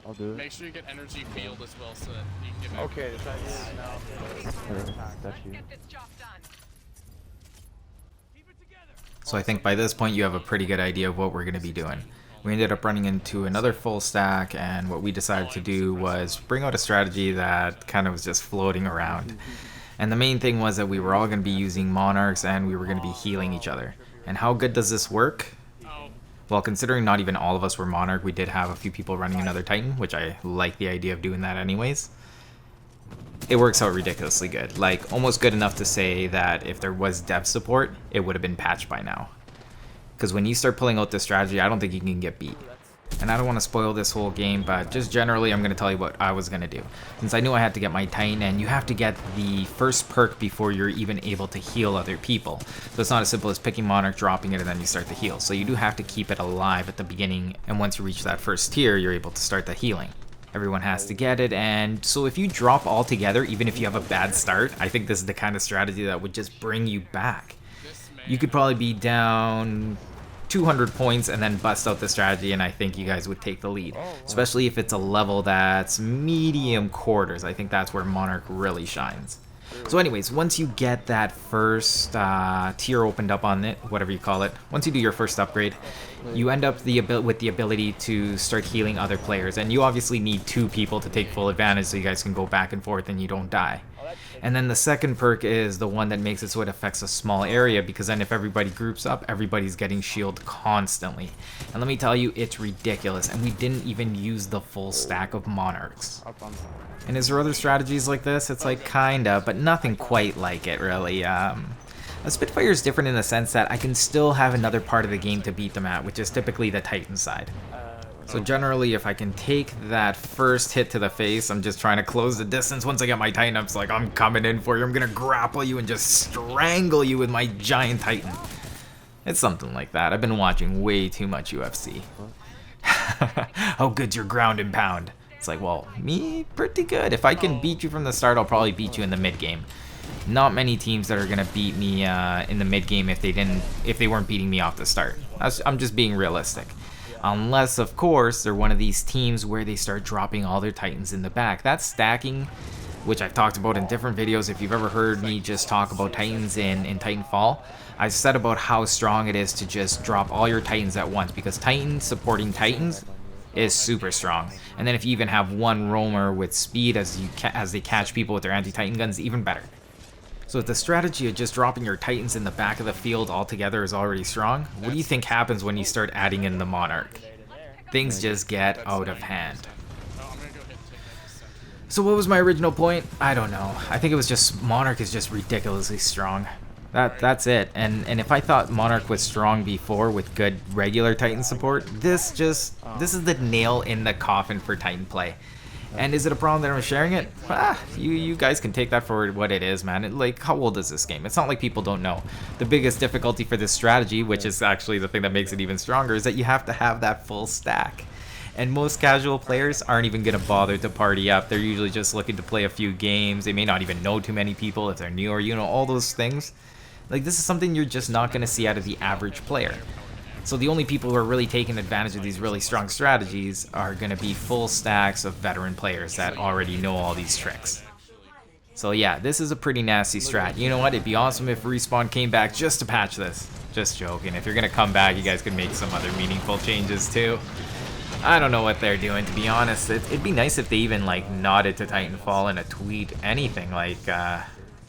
I'll do it. Make sure you get energy field as well so that you can get back. Okay, is that you now? That's you. So I think by this point you have a pretty good idea of what we're going to be doing. We ended up running into another full stack, and what we decided to do was bring out a strategy that kind of was just floating around. And the main thing was that we were all going to be using Monarchs and we were going to be healing each other. And how good does this work? Well, considering not even all of us were Monarch, we did have a few people running another Titan, which I like the idea of doing that anyways. It works out ridiculously good. Like, almost good enough to say that if there was dev support, it would have been patched by now. Because when you start pulling out this strategy, I don't think you can get beat. And I don't want to spoil this whole game, but just generally I'm going to tell you what I was going to do. Since I knew I had to get my Titan, and you have to get the first perk before you're even able to heal other people. So it's not as simple as picking Monarch, dropping it, and then you start to heal. So you do have to keep it alive at the beginning, and once you reach that first tier, you're able to start the healing. Everyone has to get it, and so if you drop all together, even if you have a bad start, I think this is the kind of strategy that would just bring you back. You could probably be down 200 points and then bust out the strategy, and I think you guys would take the lead, especially if it's a level that's medium quarters. I think that's where Monarch really shines. So anyways, once you get that first tier opened up on it, whatever you call it, once you do your first upgrade, you end up with the ability to start healing other players, and you obviously need 2 people to take full advantage so you guys can go back and forth and you don't die. And then the second perk is the one that makes it so it affects a small area, because then if everybody groups up, everybody's getting shield constantly. And let me tell you, it's ridiculous, and we didn't even use the full stack of Monarchs. And is there other strategies like this? It's like kinda, but nothing quite like it really. A Spitfire is different in the sense that I can still have another part of the game to beat them at, which is typically the Titan side. So generally, if I can take that first hit to the face, I'm just trying to close the distance. Once I get my Titan up, it's like, I'm coming in for you. I'm going to grapple you and just strangle you with my giant Titan. It's something like that. I've been watching way too much UFC. How good's your ground and pound? It's like, well, me, pretty good. If I can beat you from the start, I'll probably beat you in the mid game. Not many teams that are gonna beat me in the mid game if they weren't beating me off the start. I'm just being realistic. Unless, of course, they're one of these teams where they start dropping all their Titans in the back. That's stacking, which I've talked about in different videos. If you've ever heard me just talk about Titans in Titanfall, I've said about how strong it is to just drop all your Titans at once, because Titans supporting Titans is super strong. And then if you even have one roamer with speed as they catch people with their anti-Titan guns, even better. So if the strategy of just dropping your Titans in the back of the field altogether is already strong, what do you think happens when you start adding in the Monarch? Things just get out of hand. So what was my original point? I don't know. I think it was just Monarch is just ridiculously strong. That's it. And if I thought Monarch was strong before with good regular Titan support, this is the nail in the coffin for Titan play. And is it a problem that I'm sharing it? You guys can take that for what it is, man. Like, how old is this game? It's not like people don't know. The biggest difficulty for this strategy, which is actually the thing that makes it even stronger, is that you have to have that full stack. And most casual players aren't even going to bother to party up. They're usually just looking to play a few games. They may not even know too many people if they're new, or, you know, all those things. Like, this is something you're just not going to see out of the average player. So the only people who are really taking advantage of these really strong strategies are going to be full stacks of veteran players that already know all these tricks. So yeah, this is a pretty nasty strat. You know what? It'd be awesome if Respawn came back just to patch this. Just joking. If you're going to come back, you guys could make some other meaningful changes too. I don't know what they're doing, to be honest. It'd be nice if they even, like, nodded to Titanfall in a tweet, anything. Like,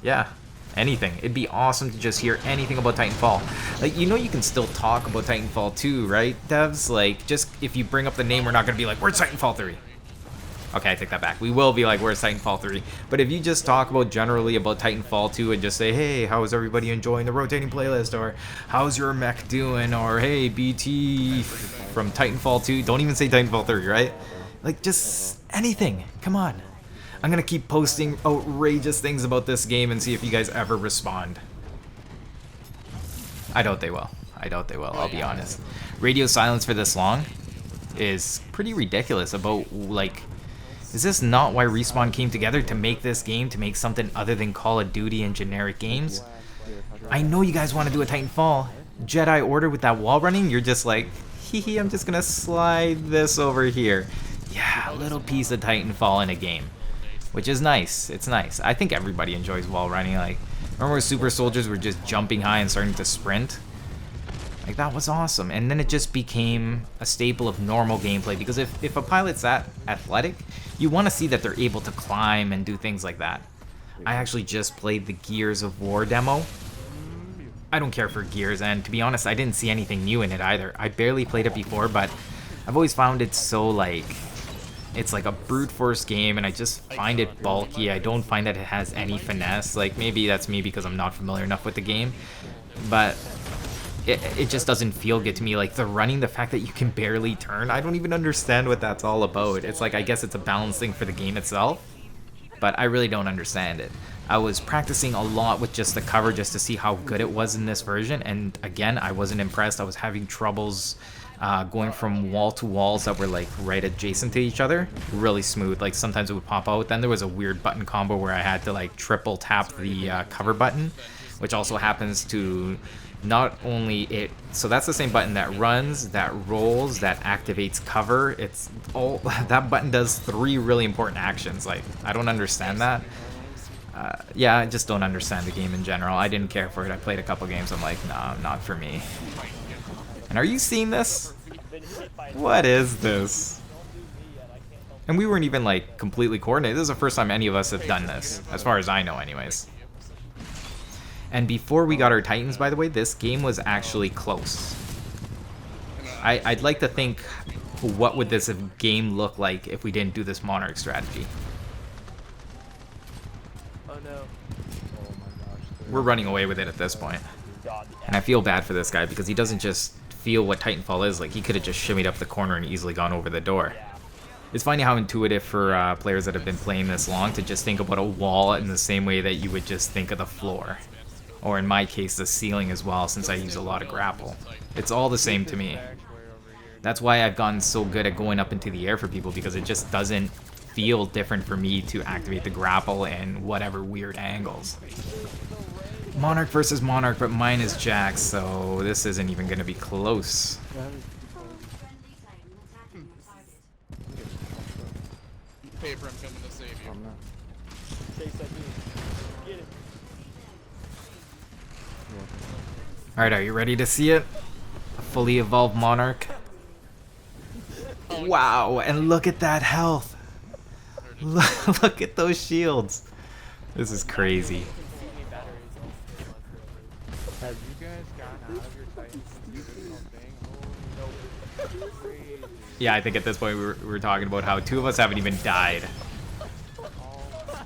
yeah. Anything. It'd be awesome to just hear anything about Titanfall. Like, you know, you can still talk about Titanfall 2, right, devs? Like, just if you bring up the name, we're not going to be like, where's Titanfall 3? Okay, I take that back. We will be like, where's Titanfall 3? But if you just talk about generally about Titanfall 2 and just say, hey, how is everybody enjoying the rotating playlist? Or how's your mech doing? Or hey, BT from Titanfall 2. Don't even say Titanfall 3, right? Like, just anything. Come on. I'm gonna keep posting outrageous things about this game and see if you guys ever respond. I doubt they will. I'll be honest. Radio silence for this long is pretty ridiculous. About, like, is this not why Respawn came together to make this game, to make something other than Call of Duty and generic games? I know you guys want to do a Titanfall. Jedi Order with that wall running, you're just like, hee, I'm just gonna slide this over here. Yeah, a little piece of Titanfall in a game, which is nice. It's nice. I think everybody enjoys wall running. Like, remember when super soldiers were just jumping high and starting to sprint? Like, that was awesome. And then it just became a staple of normal gameplay, because if a pilot's that athletic, you want to see that they're able to climb and do things like that. I actually just played the Gears of War demo. I don't care for Gears, and to be honest, I didn't see anything new in it either. I barely played it before, but I've always found it so, like, it's like a brute force game, and I just find it bulky. I don't find that it has any finesse. Like, maybe that's me because I'm not familiar enough with the game, but it just doesn't feel good to me. Like, the running, the fact that you can barely turn, I don't even understand what that's all about. It's like, I guess it's a balance thing for the game itself, but I really don't understand it. I was practicing a lot with just the cover just to see how good it was in this version, and again, I wasn't impressed. I was having troubles going from wall to walls that were like right adjacent to each other. Really smooth. Like, sometimes it would pop out. Then there was a weird button combo where I had to like triple tap the cover button, which also happens to not only it, so that's the same button that runs, that rolls, that activates cover. It's all, that button does 3 really important actions. Like, I don't understand that. Yeah, I just don't understand the game in general. I didn't care for it. I played a couple games. I'm like, nah, not for me. And are you seeing this? What is this? And we weren't even like completely coordinated. This is the first time any of us have done this, as far as I know anyways. And before we got our Titans, by the way, this game was actually close. I'd like to think, what would this game look like if we didn't do this Monarch strategy? Oh no. Oh my gosh. We're running away with it at this point. And I feel bad for this guy because he doesn't just feel what Titanfall is. Like, he could have just shimmied up the corner and easily gone over the door. It's funny how intuitive for players that have been playing this long to just think about a wall in the same way that you would just think of the floor. Or in my case, the ceiling as well, since I use a lot of grapple. It's all the same to me. That's why I've gotten so good at going up into the air for people, because it just doesn't feel different for me to activate the grapple in whatever weird angles. Monarch versus Monarch, but mine is Jax, so this isn't even going to be close. Paper, I'm coming to save you. Alright, are you ready to see it? A fully evolved Monarch. Wow, and look at that health. Look at those shields. This is crazy. Have you guys gotten out of your Titans and do this whole thing? Holy no. Crazy. Yeah, I think at this point we were talking about how 2 of us haven't even died. Oh my.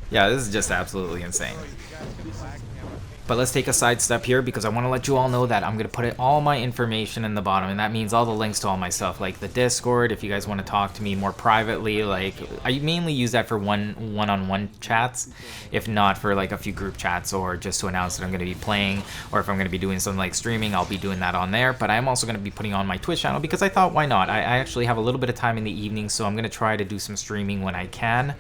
Yeah, this is just absolutely insane. Oh, you guys can black me out. But let's take a side step here, because I want to let you all know that I'm going to put all my information in the bottom, and that means all the links to all my stuff, like the Discord, if you guys want to talk to me more privately. Like, I mainly use that for one-on-one chats, if not for like a few group chats, or just to announce that I'm going to be playing, or if I'm going to be doing something like streaming, I'll be doing that on there. But I'm also going to be putting on my Twitch channel, because I thought, why not? I actually have a little bit of time in the evening, so I'm going to try to do some streaming when I can.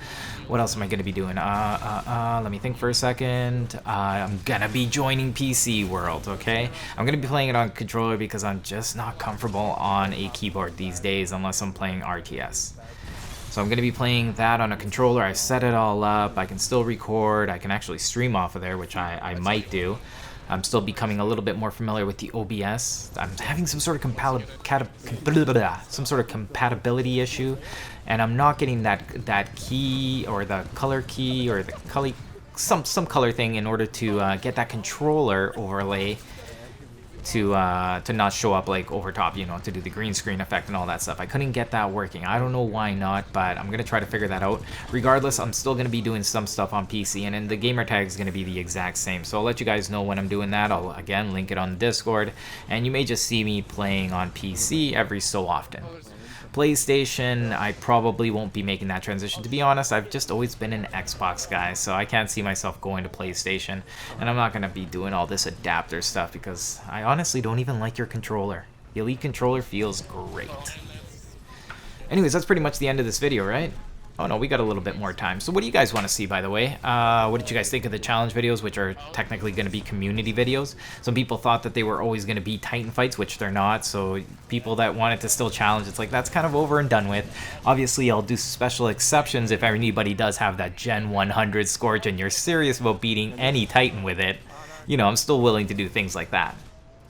What else am I going to be doing? Let me think for a second. I'm going to be joining PC World, okay? I'm going to be playing it on controller because I'm just not comfortable on a keyboard these days unless I'm playing RTS. So I'm going to be playing that on a controller. I set it all up. I can still record. I can actually stream off of there, which I might do. I'm still becoming a little bit more familiar with the OBS. I'm having some sort of compatibility issue, and I'm not getting that key, or the color key, or the color, some color thing in order to get that controller overlay to not show up like over top, you know, to do the green screen effect and all that stuff. I couldn't get that working. I don't know why not, but I'm gonna try to figure that out. Regardless, I'm still gonna be doing some stuff on PC, and then the gamer tag is gonna be the exact same. So I'll let you guys know when I'm doing that. I'll again link it on the Discord, and you may just see me playing on PC every so often. PlayStation, I probably won't be making that transition. To be honest, I've just always been an Xbox guy, so I can't see myself going to PlayStation, and I'm not going to be doing all this adapter stuff because I honestly don't even like your controller. The Elite controller feels great. Anyways, that's pretty much the end of this video, right? Oh no, we got a little bit more time. So what do you guys want to see, by the way? What did you guys think of the challenge videos, which are technically going to be community videos? Some people thought that they were always going to be Titan fights, which they're not. So people that wanted to still challenge, it's like, that's kind of over and done with. Obviously, I'll do special exceptions if anybody does have that Gen 100 Scorch and you're serious about beating any Titan with it. You know, I'm still willing to do things like that.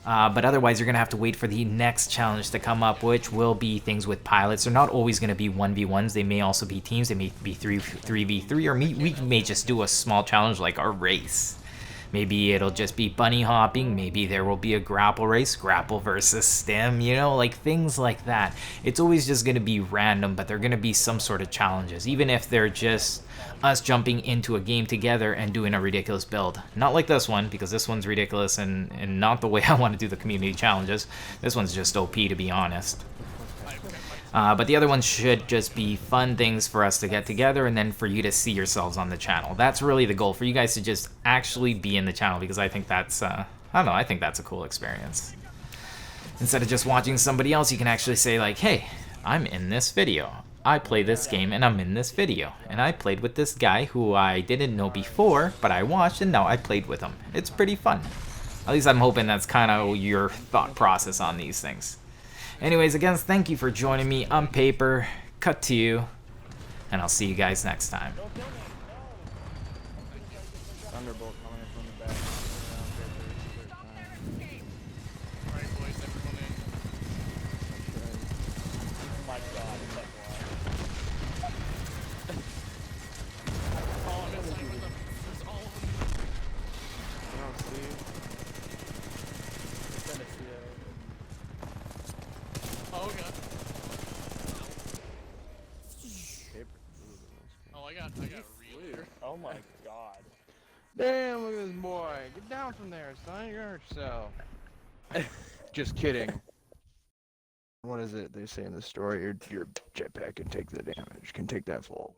But otherwise, you're going to have to wait for the next challenge to come up, which will be things with pilots. They're not always going to be 1v1s. They may also be teams. They may be 3v3, or we may just do a small challenge like our race. Maybe it'll just be bunny hopping. Maybe there will be a grapple race, grapple versus stim, you know, like things like that. It's always just going to be random, but they're going to be some sort of challenges, even if they're just us jumping into a game together and doing a ridiculous build. Not like this one, because this one's ridiculous and not the way I want to do the community challenges. This one's just OP, to be honest. But the other ones should just be fun things for us to get together and then for you to see yourselves on the channel. That's really the goal, for you guys to just actually be in the channel, because I think that's, I don't know, I think that's a cool experience. Instead of just watching somebody else, you can actually say like, hey, I'm in this video. I play this game and I'm in this video. And I played with this guy who I didn't know before, but I watched and now I played with him. It's pretty fun. At least I'm hoping that's kind of your thought process on these things. Anyways, again, thank you for joining me. I'm Paper, cut to you, and I'll see you guys next time. Thunderbolt coming in from the back. Alright, boys, everyone in. Oh my god, it's like Oh, it's like with them. There's all of them. I don't see. I'm trying to see it. Oh, God. Paper. Oh, I got real here. Oh my god. Damn, look at this boy. Get down from there, son. You're gonna hurt yourself. Just kidding. What is it they say in the story? Your jetpack can take the damage, can take that fall.